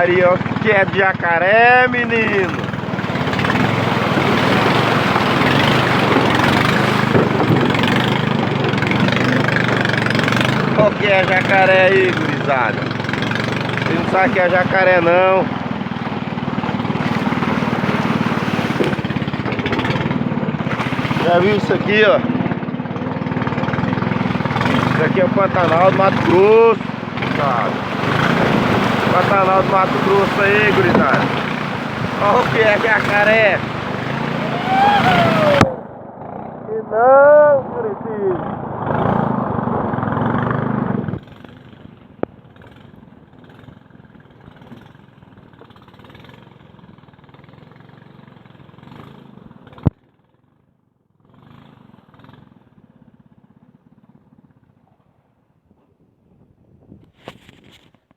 Maria, ó, que é de jacaré, menino. Qual que é jacaré aí, gurizada? Você não sabe que é jacaré não. Já viu isso aqui, ó? Isso aqui é o Pantanal do Mato Grosso, sabe? Pantanal do Mato Grosso aí, gurizada. Olha o que é jacaré. E não, Curitiba.